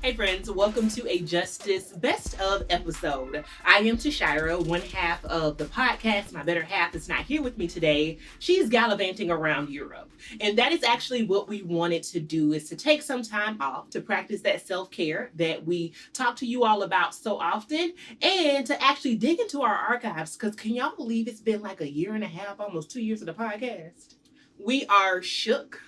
Hey friends, welcome to a justUS Best of episode. I am Tashira, one half of the podcast. My better half is not here with me today. She's gallivanting around Europe. And that is actually what we wanted to do, is to take some time off to practice that self-care that we talk to you all about so often, and to actually dig into our archives. Because can y'all believe it's been like a year and a half, almost 2 years of the podcast? We are shook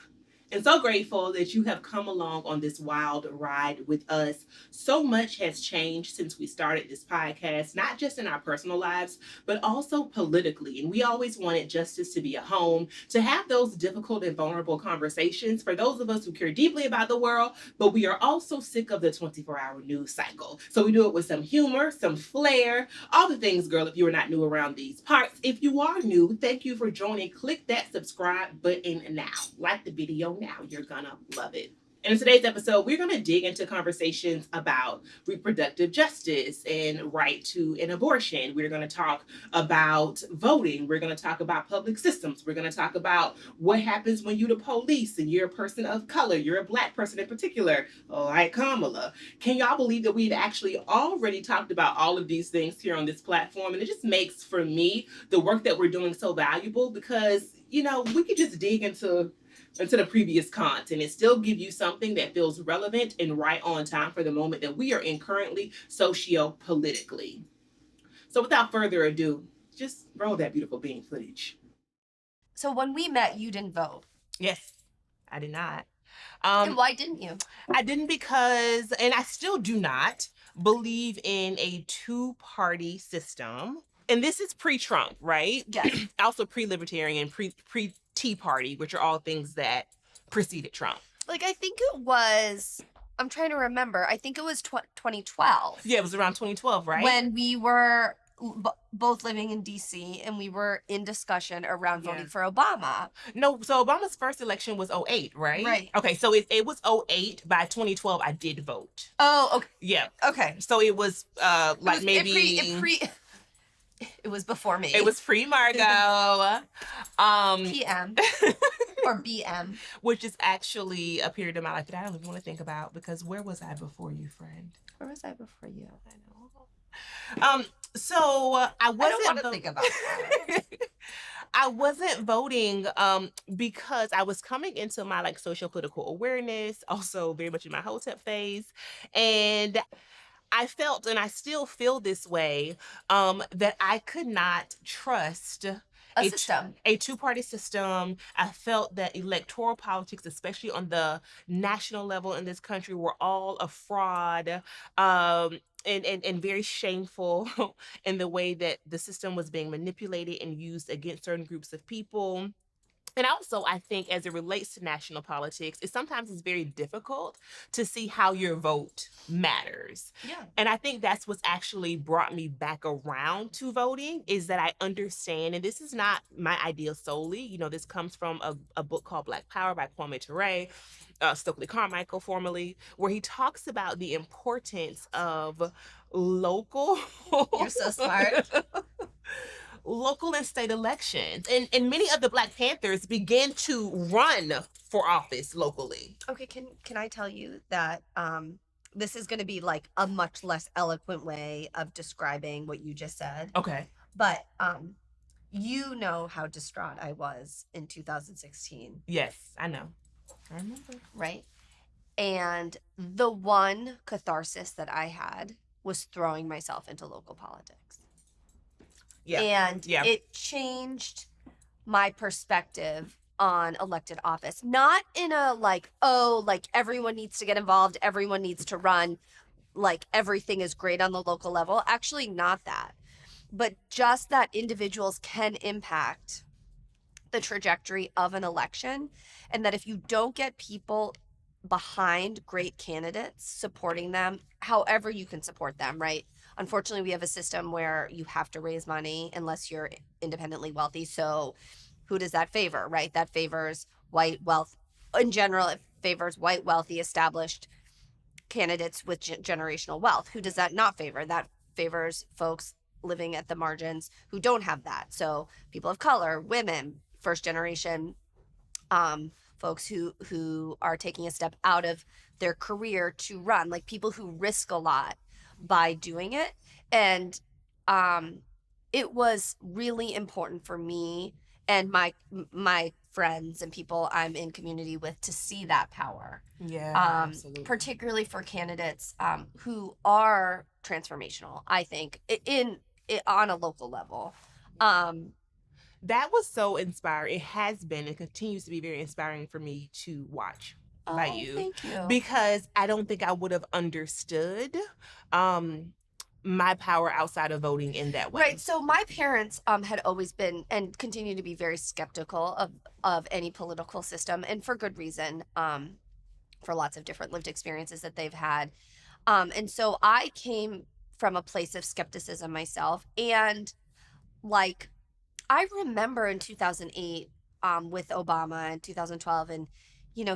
and so grateful that you have come along on this wild ride with us. So much has changed since we started this podcast, not just in our personal lives, but also politically. And we always wanted justUS to be a home to have those difficult and vulnerable conversations for those of us who care deeply about the world, but we are also sick of the 24-hour news cycle. So we do it with some humor, some flair, all the things, girl, if you are not new around these parts. If you are new, thank you for joining. Click that subscribe button now. Like the video now. You're gonna love it. And in today's episode, we're going to dig into conversations about reproductive justice and right to an abortion. We're going to talk about voting. We're going to talk about public systems. We're going to talk about what happens when you're the police and you're a person of color. You're a Black person in particular, like Kamala. Can y'all believe that we've actually already talked about all of these things here on this platform? And it just makes, for me, the work that we're doing so valuable because, we could just dig into the previous content and still give you something that feels relevant and right on time for the moment that we are in currently socio-politically. So without further ado, just roll that beautiful bean footage. So when we met, you didn't vote. Yes, I did not. And why didn't you? I didn't because, and I still do not, believe in a two-party system. And this is pre-Trump, right? Yes. Also pre-libertarian, pre-Tea Party, which are all things that preceded Trump. I think it was, I'm trying to remember, I think it was 2012. Yeah, it was around 2012, right? When we were both living in D.C. and we were in discussion around voting for Obama. No, so Obama's first election was 2008, right? Right. Okay, so it was 2008. By 2012, I did vote. Oh, okay. Yeah. Okay. So it was it was before me. It was pre-Margot. PM. Or BM. Which is actually a period of my life that I don't even want to think about, because where was I before you, friend? Where was I before you? I know. So I wasn't. I don't want to think about that. I wasn't voting because I was coming into my social political awareness, also very much in my hotep phase, and I felt, and I still feel this way, that I could not trust a two-party system. I felt that electoral politics, especially on the national level in this country, were all a fraud. And very shameful in the way that the system was being manipulated and used against certain groups of people. And also, I think as it relates to national politics, sometimes it's very difficult to see how your vote matters. Yeah. And I think that's what's actually brought me back around to voting, is that I understand, and this is not my idea solely. This comes from a book called Black Power by Kwame Ture, Stokely Carmichael formerly, where he talks about the importance of local. You're so smart. Local and state elections. And many of the Black Panthers began to run for office locally. Okay, can I tell you that this is going to be a much less eloquent way of describing what you just said. Okay. But you know how distraught I was in 2016. Yes, I know. I remember. Right? And the one catharsis that I had was throwing myself into local politics. Yeah. And it changed my perspective on elected office. Not in a everyone needs to get involved, everyone needs to run, everything is great on the local level. Actually, not that. But just that individuals can impact the trajectory of an election, and that if you don't get people behind great candidates, supporting them, however you can support them, right? Unfortunately, we have a system where you have to raise money unless you're independently wealthy. So who does that favor, right? That favors white wealth. In general, it favors white, wealthy, established candidates with generational wealth. Who does that not favor? That favors folks living at the margins who don't have that. So people of color, women, first generation folks who are taking a step out of their career to run, like people who risk a lot by doing it. And it was really important for me and my friends and people I'm in community with to see that power. Yeah, absolutely. Particularly for candidates who are transformational, I think, on a local level. That was so inspiring. It has been and continues to be very inspiring for me to watch by you. Thank you. Because I don't think I would have understood my power outside of voting in that way. Right. So my parents had always been and continue to be very skeptical of any political system, and for good reason, for lots of different lived experiences that they've had. And so I came from a place of skepticism myself. And like, I remember in 2008 with Obama in 2012, and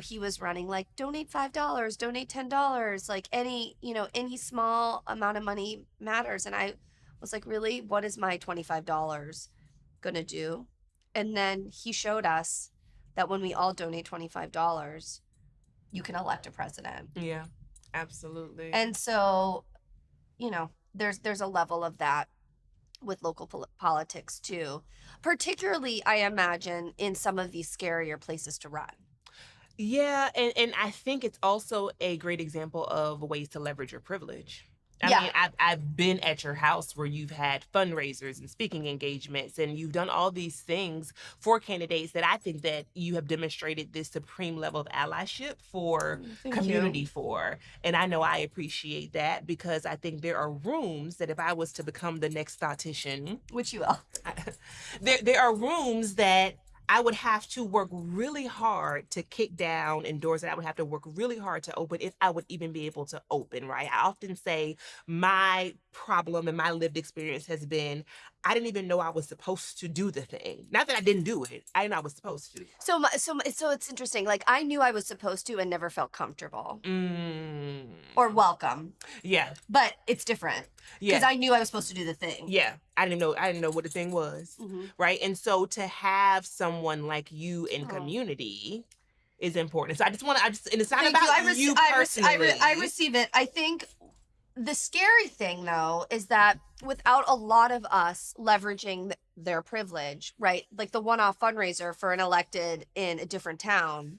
he was running like donate $5, donate $10, like any small amount of money matters. And I was like, really, what is my $25 gonna do? And then he showed us that when we all donate $25, you can elect a president. Yeah, absolutely. And so, there's a level of that with local politics too, particularly I imagine in some of these scarier places to run. Yeah, and I think it's also a great example of ways to leverage your privilege. I Yeah. mean, I've been at your house where you've had fundraisers and speaking engagements, and you've done all these things for candidates that I think that you have demonstrated this supreme level of allyship for Thank community you. for. And I know I appreciate that because I think there are rooms that if I was to become the next statistician, Which you will. there are rooms that I would have to work really hard to kick down, and doors that I would have to work really hard to open if I would even be able to open, right? I often say my problem and my lived experience has been I didn't even know I was supposed to do the thing. Not that I didn't do it. I didn't know I was supposed to. So it's interesting. Like I knew I was supposed to and never felt comfortable or welcome. Yeah. But it's different. Because Yeah. I knew I was supposed to do the thing. Yeah. I didn't know what the thing was. Right. And so to have someone like you in community is important. So and it's not Thank about you. you personally. I receive it. I think the scary thing, though, is that without a lot of us leveraging their privilege, right? Like the one-off fundraiser for an elected in a different town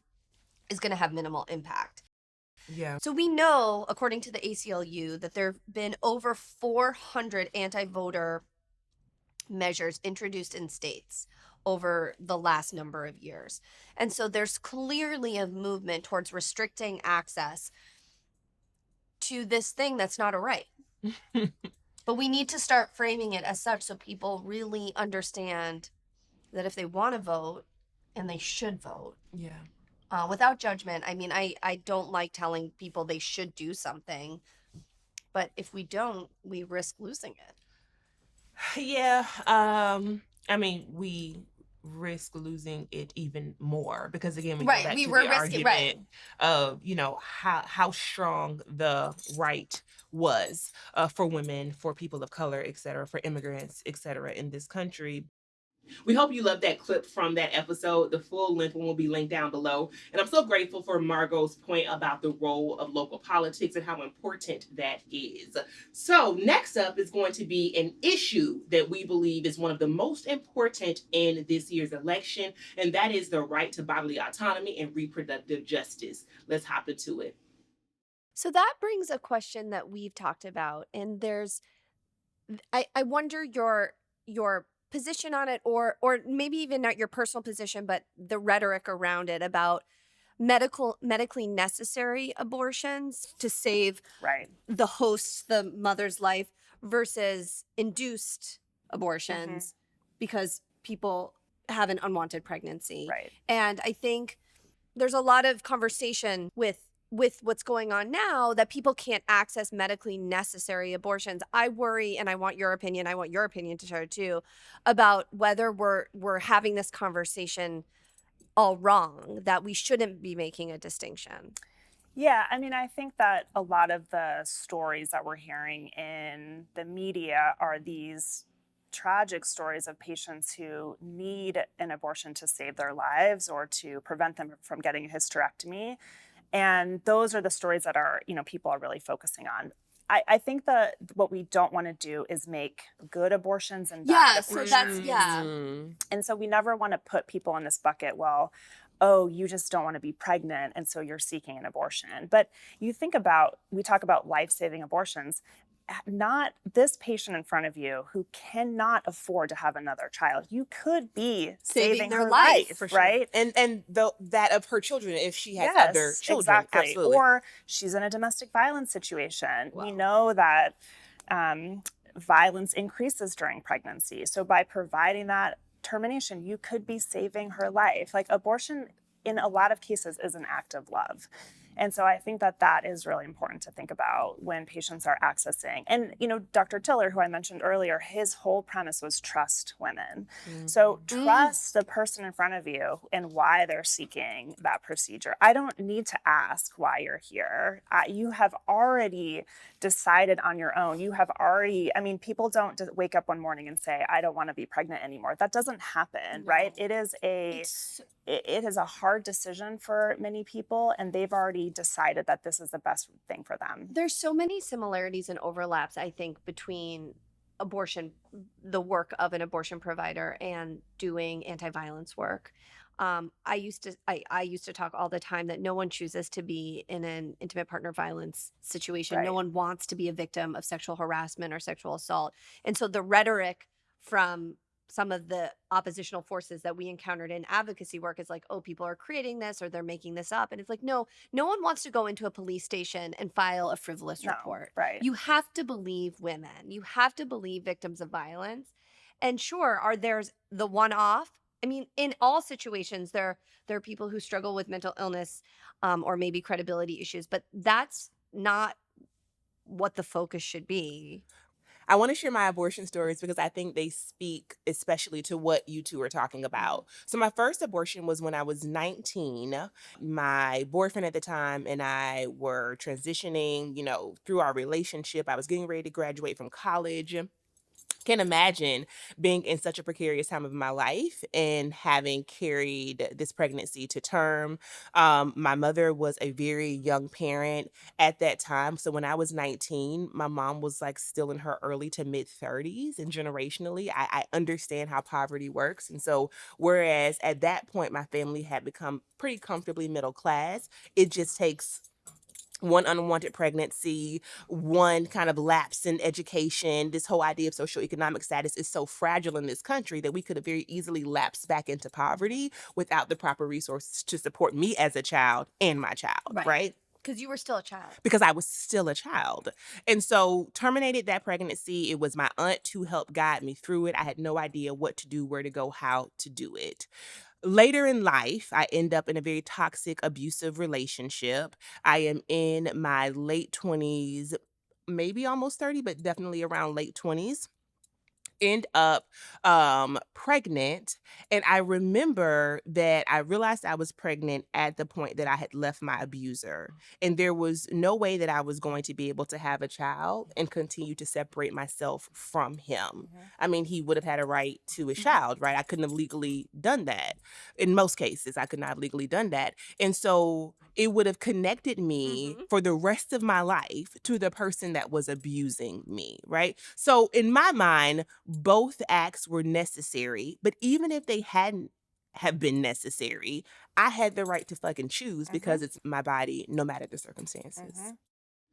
is going to have minimal impact. Yeah. So we know, according to the ACLU, that there have been over 400 anti-voter measures introduced in states over the last number of years. And so there's clearly a movement towards restricting access to this thing that's not a right. But we need to start framing it as such so people really understand that if they want to vote, and they should vote. Yeah. Without judgment. I mean, I don't like telling people they should do something, but if we don't, we risk losing it. Yeah. I mean, we risk losing it even more because again, we go back to the argument of how strong the right was for women, for people of color, et cetera, for immigrants, et cetera, in this country. We hope you loved that clip from that episode. The full length one will be linked down below. And I'm so grateful for Margot's point about the role of local politics and how important that is. So next up is going to be an issue that we believe is one of the most important in this year's election, and that is the right to bodily autonomy and reproductive justice. Let's hop into it. So that brings a question that we've talked about, and I wonder your position on it, or maybe even not your personal position, but the rhetoric around it about medically necessary abortions to save the host's, the mother's life versus induced abortions because people have an unwanted pregnancy. Right. And I think there's a lot of conversation with what's going on now that people can't access medically necessary abortions. I worry, and I want your opinion to share too, about whether we're having this conversation all wrong, that we shouldn't be making a distinction. Yeah, I mean, I think that a lot of the stories that we're hearing in the media are these tragic stories of patients who need an abortion to save their lives or to prevent them from getting a hysterectomy. And those are the stories that are, people are really focusing on. I think that what we don't want to do is make good abortions and bad abortions. And so we never want to put people in this bucket, well, oh, you just don't want to be pregnant, and so you're seeking an abortion. But we talk about life-saving abortions, not this patient in front of you who cannot afford to have another child. You could be saving their her life, life, right? And that of her children if she has Yes, other children. exactly. Absolutely. Or she's in a domestic violence situation. Wow. We know that violence increases during pregnancy. So by providing that termination, you could be saving her life. Like, abortion in a lot of cases is an act of love. And so I think that is really important to think about when patients are accessing. And, Dr. Tiller, who I mentioned earlier, his whole premise was trust women. So trust the person in front of you and why they're seeking that procedure. I don't need to ask why you're here. You have already decided on your own. People don't just wake up one morning and say, I don't want to be pregnant anymore. That doesn't happen, right? It is a hard decision for many people, and they've already decided that this is the best thing for them. There's so many similarities and overlaps, I think, between abortion, the work of an abortion provider, and doing anti-violence work. I used to talk all the time that no one chooses to be in an intimate partner violence situation. Right. No one wants to be a victim of sexual harassment or sexual assault. And so the rhetoric from some of the oppositional forces that we encountered in advocacy work is like, oh, people are creating this or they're making this up. And it's like, no one wants to go into a police station and file a frivolous report. Right. You have to believe women. You have to believe victims of violence. And sure, there's the one-off. I mean, in all situations, there are people who struggle with mental illness or maybe credibility issues, but that's not what the focus should be. I want to share my abortion stories because I think they speak especially to what you two are talking about. So my first abortion was when I was 19. My boyfriend at the time and I were transitioning, through our relationship. I was getting ready to graduate from college. Can't imagine being in such a precarious time of my life and having carried this pregnancy to term. My mother was a very young parent at that time. So when I was 19, my mom was like still in her early to mid 30s. And generationally, I understand how poverty works. And so whereas at that point, my family had become pretty comfortably middle class, it just takes one unwanted pregnancy, one kind of lapse in education. This whole idea of socioeconomic status is so fragile in this country that we could have very easily lapsed back into poverty without the proper resources to support me as a child and my child, right? Because you were still a child. Because I was still a child. And so terminated that pregnancy. It was my aunt who helped guide me through it. I had no idea what to do, where to go, how to do it. Later in life, I end up in a very toxic, abusive relationship. I am in my late 20s, maybe almost 30, but definitely around late 20s. End up pregnant. And I remember that I realized I was pregnant at the point that I had left my abuser. And there was no way that I was going to be able to have a child and continue to separate myself from him. I mean, he would have had a right to a child, right? I couldn't have legally done that. In most cases, I could not have legally done that. And so it would have connected me for the rest of my life to the person that was abusing me, right? So in my mind, both acts were necessary, but even if they hadn't have been necessary, I had the right to fucking choose because it's my body, no matter the circumstances.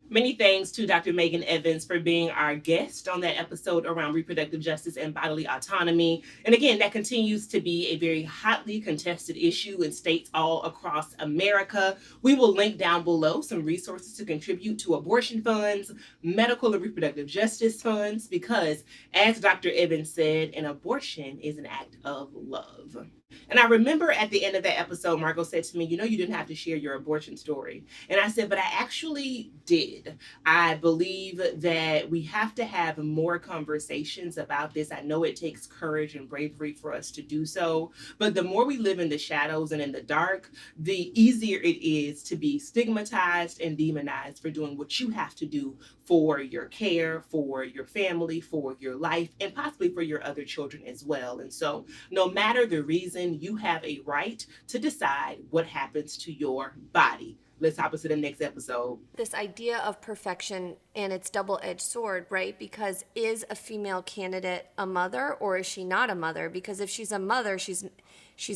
Many thanks to Dr. Megan Evans for being our guest on that episode around reproductive justice and bodily autonomy. And again, that continues to be a very hotly contested issue in states all across America. We will link down below some resources to contribute to abortion funds, medical and reproductive justice funds, because as Dr. Evans said, an abortion is an act of love. And I remember at the end of that episode, Margot said to me, you know, you didn't have to share your abortion story. And I said, but I actually did. I believe that we have to have more conversations about this. I know it takes courage and bravery for us to do so. But the more we live in the shadows and in the dark, the easier it is to be stigmatized and demonized for doing what you have to do for your care, for your family, for your life, and possibly for your other children as well. And so, no matter the reason, you have a right to decide what happens to your body. Let's hop into the next episode. This idea of perfection and its double-edged sword, right? Because is a female candidate a mother or is she not a mother? Because if she's a mother, she's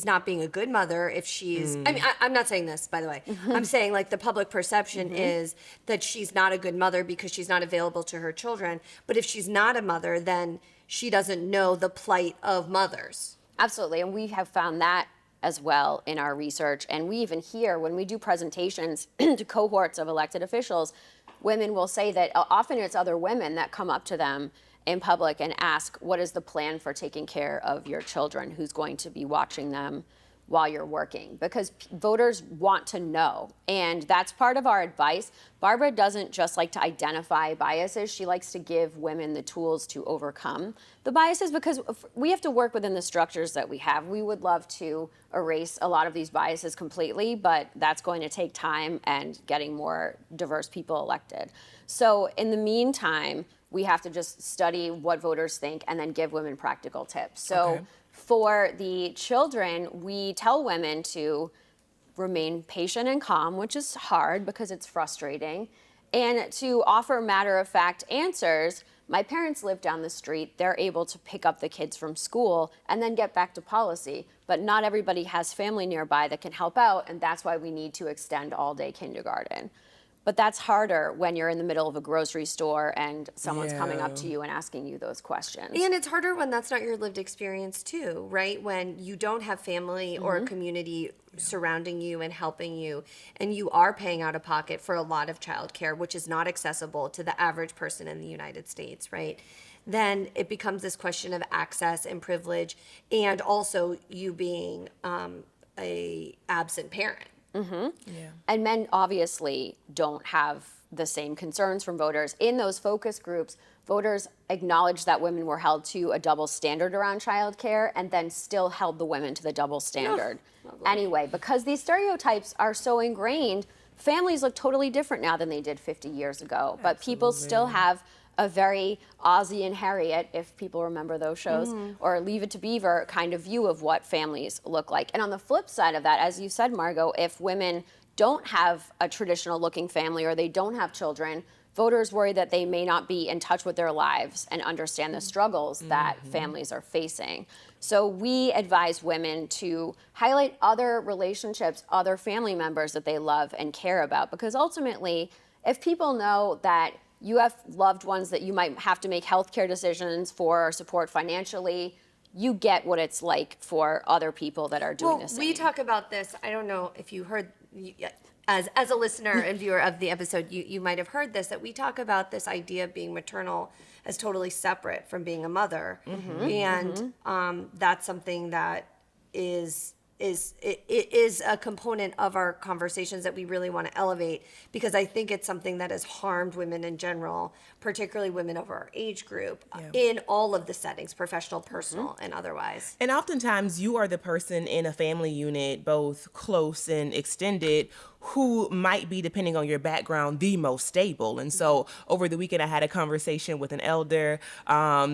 not being a good mother. If she's, I mean, I'm not saying this, by the way. I'm saying like the public perception is that she's not a good mother because she's not available to her children. But if she's not a mother, then she doesn't know the plight of mothers. Absolutely, and we have found that as well in our research. And we even hear when we do presentations to cohorts of elected officials, women will say that often it's other women that come up to them in public and ask, what is the plan for taking care of your children? Who's going to be watching them while you're working? Because voters want to know. And that's part of our advice. Barbara doesn't just like to identify biases. She likes to give women the tools to overcome the biases because we have to work within the structures that we have. We would love to erase a lot of these biases completely, but that's going to take time and getting more diverse people elected. So in the meantime, we have to just study what voters think and then give women practical tips. So for the children, we tell women to remain patient and calm, which is hard because it's frustrating, and to offer matter-of-fact answers. My parents live down the street. They're able to pick up the kids from school and then get back to policy. But not everybody has family nearby that can help out, and that's why we need to extend all-day kindergarten. But that's harder when you're in the middle of a grocery store and someone's coming up to you and asking you those questions. And it's harder when that's not your lived experience too, right? When you don't have family or a community surrounding you and helping you, and you are paying out of pocket for a lot of childcare, which is not accessible to the average person in the United States, right? Then it becomes this question of access and privilege, and also you being a absent parent. And men obviously don't have the same concerns from voters. In those focus groups, voters acknowledged that women were held to a double standard around childcare and then still held the women to the double standard. Anyway, because these stereotypes are so ingrained, families look totally different now than they did 50 years ago. But people still have a very Ozzie and Harriet, if people remember those shows, or Leave It to Beaver kind of view of what families look like. And on the flip side of that, as you said, Margot, if women don't have a traditional looking family or they don't have children, voters worry that they may not be in touch with their lives and understand the struggles that families are facing. So we advise women to highlight other relationships, other family members that they love and care about, because ultimately, if people know that you have loved ones that you might have to make healthcare decisions for or support financially, you get what it's like for other people that are doing the same. We talk about this. I don't know if you heard, as a listener and viewer of the episode, you might have heard this, that we talk about this idea of being maternal as totally separate from being a mother. And that's something that is a component of our conversations that we really want to elevate, because I think it's something that has harmed women in general, particularly women of our age group, in all of the settings, professional, personal, and otherwise. And oftentimes you are the person in a family unit, both close and extended, who might be, depending on your background, the most stable. And so over the weekend, I had a conversation with an elder.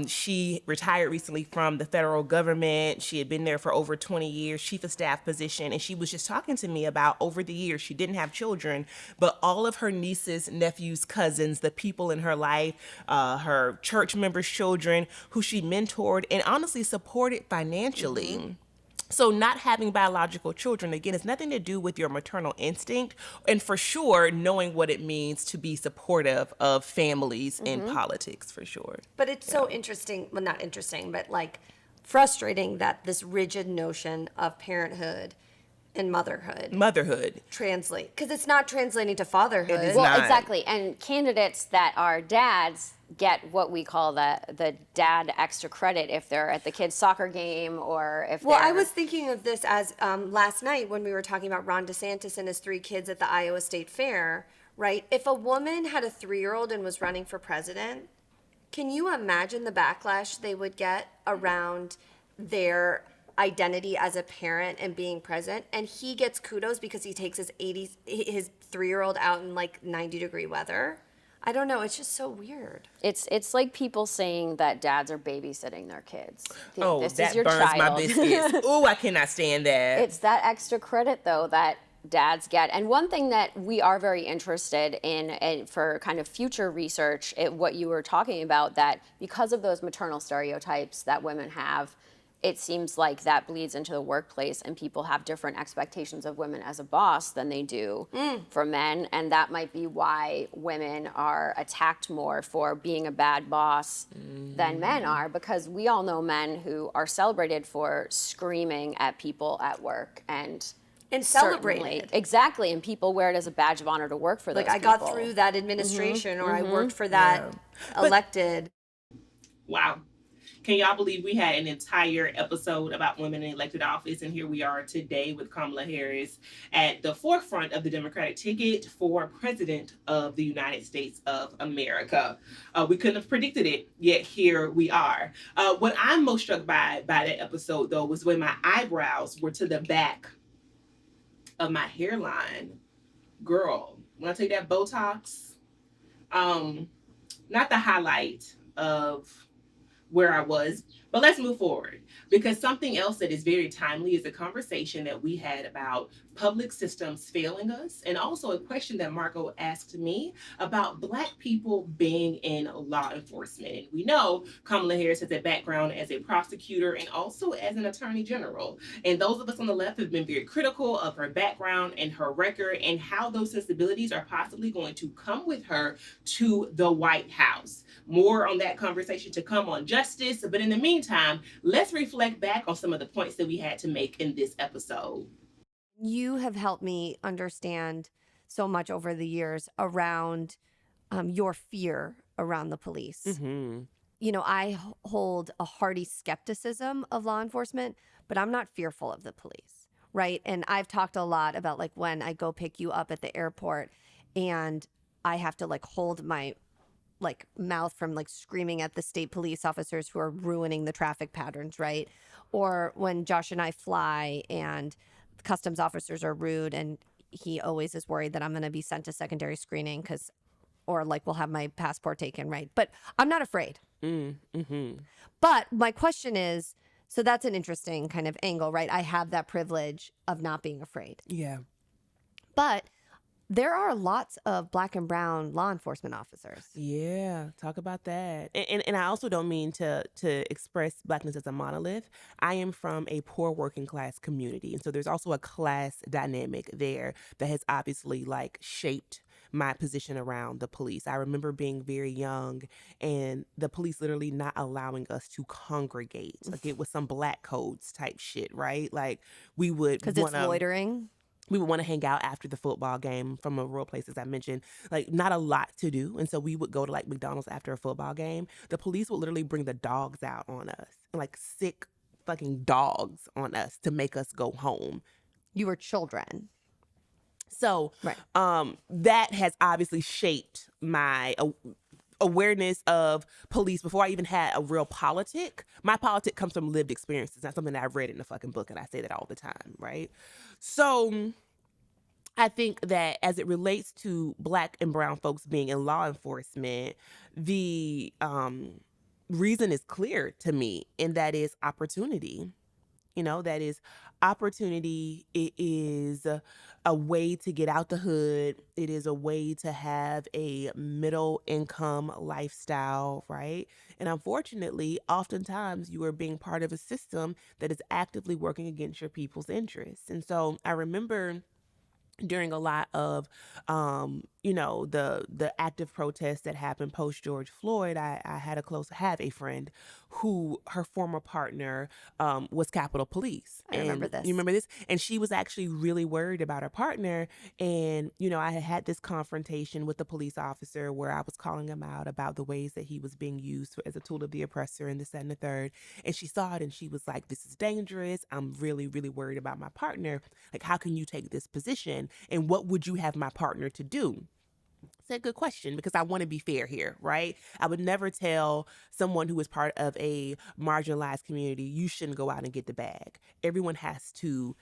She retired recently from the federal government. She had been there for over 20 years, chief of staff position. And she was just talking to me about, over the years, she didn't have children, but all of her nieces, nephews, cousins, the people in her life, her church members' children, who she mentored and honestly supported financially. So not having biological children, again, has nothing to do with your maternal instinct, and for sure knowing what it means to be supportive of families in politics, for sure. But it's so interesting, well, not interesting, but like frustrating that this rigid notion of parenthood and motherhood Motherhood. translate? Because it's not translating to fatherhood. It is Well, not. exactly. And candidates that are dads get what we call the dad extra credit if they're at the kids' soccer game or if Well, they're... I was thinking of this as last night when we were talking about Ron DeSantis and his 3 kids at the Iowa State Fair, right? If a woman had a 3-year-old and was running for president, can you imagine the backlash they would get around their identity as a parent and being present? And he gets kudos because he takes his 3-year-old out in like 90-degree weather. I don't know. It's just so weird. It's like people saying that dads are babysitting their kids. Oh, This that is your burns child. my biscuits. Ooh, I cannot stand that. It's that extra credit, though, that dads get. And one thing that we are very interested in, and for kind of future research, what you were talking about, that because of those maternal stereotypes that women have, it seems like that bleeds into the workplace and people have different expectations of women as a boss than they do for men. And that might be why women are attacked more for being a bad boss than men are, because we all know men who are celebrated for screaming at people at work and celebrated. certainly- Exactly. And people wear it as a badge of honor to work for those Like, I people. got through that administration or I worked for that elected. Wow. Can y'all believe we had an entire episode about women in elected office, and here we are today with Kamala Harris at the forefront of the Democratic ticket for President of the United States of America. We couldn't have predicted it, yet here we are. What I'm most struck by that episode, though, was when my eyebrows were to the back of my hairline. Girl, when I take that Botox, not the highlight of where I was. But let's move forward, because something else that is very timely is a conversation that we had about public systems failing us, and also a question that Marco asked me about Black people being in law enforcement. And we know Kamala Harris has a background as a prosecutor and also as an attorney general. And those of us on the left have been very critical of her background and her record and how those sensibilities are possibly going to come with her to the White House. More on that conversation to come on justice. But in the meantime, let's reflect back on some of the points that we had to make in this episode. You have helped me understand so much over the years around your fear around the police. Mm-hmm. You know, I hold a hearty skepticism of law enforcement, but I'm not fearful of the police, right? And I've talked a lot about like when I go pick you up at the airport and I have to like hold my like mouth from like screaming at the state police officers who are ruining the traffic patterns, right? Or when Josh and I fly and customs officers are rude and he always is worried that I'm going to be sent to secondary screening or like we'll have my passport taken, right? But I'm not afraid. Mm-hmm. But my question is, so that's an interesting kind of angle, right? I have that privilege of not being afraid. Yeah. But there are lots of Black and brown law enforcement officers. Yeah, talk about that. And I also don't mean to express Blackness as a monolith. I am from a poor working class community. And so there's also a class dynamic there that has obviously like shaped my position around the police. I remember being very young and the police literally not allowing us to congregate. Like it was some black codes type shit, right? Like we would Because it's loitering. We would want to hang out after the football game from a rural place, as I mentioned, like not a lot to do. And so we would go to like McDonald's after a football game. The police would literally bring the dogs out on us, like sick fucking dogs on us to make us go home. You were children. So right. That has obviously shaped my awareness of police before I even had a real politic. My politic comes from lived experiences, not something that I've read in a fucking book, and I say that all the time, right? So I think that as it relates to Black and brown folks being in law enforcement, the reason is clear to me, and that is opportunity. You know, that is opportunity. It is a way to get out the hood. It is a way to have a middle income lifestyle, right? And unfortunately, oftentimes you are being part of a system that is actively working against your people's interests. And so I remember during a lot of, the active protests that happened post George Floyd, I have a friend who her former partner was Capitol Police. I remember And this. you remember this? And she was actually really worried about her partner. And, I had this confrontation with the police officer where I was calling him out about the ways that he was being used as a tool of the oppressor and this, that, and the third. And she saw it and she was like, this is dangerous. I'm really, really worried about my partner. Like, how can you take this position? And what would you have my partner to do? It's a good question because I want to be fair here, right? I would never tell someone who is part of a marginalized community, you shouldn't go out and get the bag. Everyone has to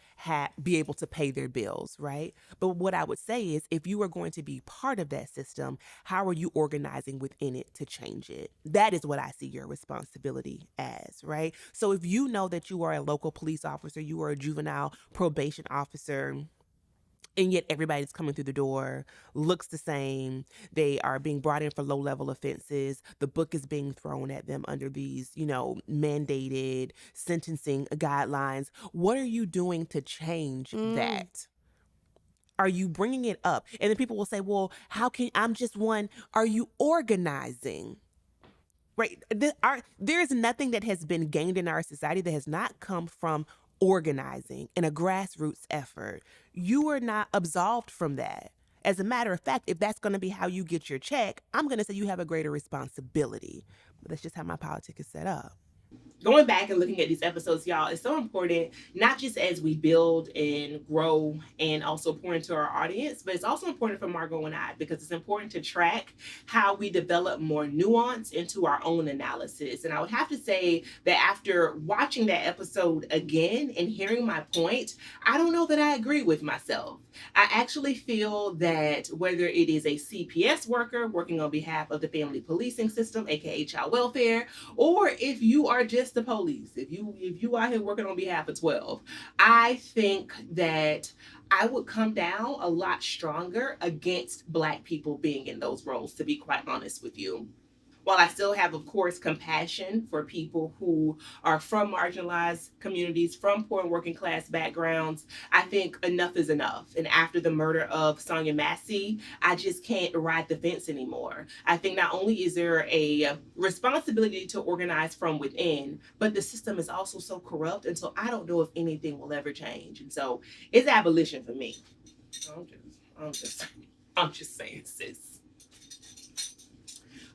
be able to pay their bills, right? But what I would say is if you are going to be part of that system, how are you organizing within it to change it? That is what I see your responsibility as, right? So if you know that you are a local police officer, you are a juvenile probation officer, and yet everybody that's coming through the door looks the same. They are being brought in for low-level offenses. The book is being thrown at them under these, mandated sentencing guidelines. What are you doing to change that? Are you bringing it up? And then people will say, well, I'm just one. Are you organizing? Right? There is nothing that has been gained in our society that has not come from organizing in a grassroots effort. You are not absolved from that. As a matter of fact, if that's going to be how you get your check, I'm going to say you have a greater responsibility. But that's just how my politics is set up. Going back and looking at these episodes, y'all, is so important, not just as we build and grow and also pour into our audience, but it's also important for Margot and I because it's important to track how we develop more nuance into our own analysis. And I would have to say that after watching that episode again and hearing my point, I don't know that I agree with myself. I actually feel that whether it is a CPS worker working on behalf of the family policing system, aka child welfare, or if you are just the police, if you out here working on behalf of 12, I think that I would come down a lot stronger against Black people being in those roles, to be quite honest with you. While I still have, of course, compassion for people who are from marginalized communities, from poor and working class backgrounds, I think enough is enough. And after the murder of Sonia Massey, I just can't ride the fence anymore. I think not only is there a responsibility to organize from within, but the system is also so corrupt. And so I don't know if anything will ever change. And so it's abolition for me. I'm just saying, sis.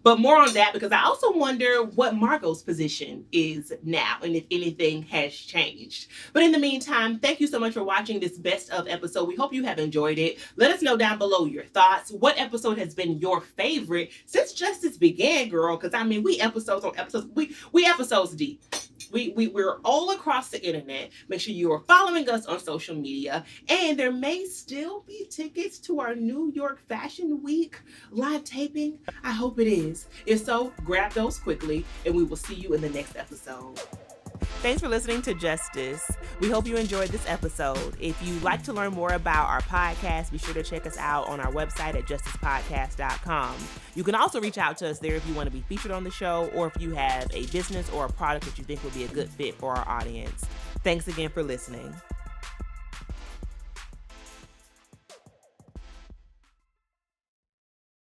But more on that, because I also wonder what Margot's position is now and if anything has changed. But in the meantime, thank you so much for watching this best of episode. We hope you have enjoyed it. Let us know down below your thoughts. What episode has been your favorite since Justice began, girl? Because I mean, we episodes on episodes. We episodes deep. We're all across the internet. Make sure you are following us on social media. And there may still be tickets to our New York Fashion Week live taping. I hope it is. If so, grab those quickly, and we will see you in the next episode. Thanks for listening to justUS. We hope you enjoyed this episode. If you'd like to learn more about our podcast, be sure to check us out on our website at justuspodcast.com. You can also reach out to us there if you want to be featured on the show or if you have a business or a product that you think would be a good fit for our audience. Thanks again for listening.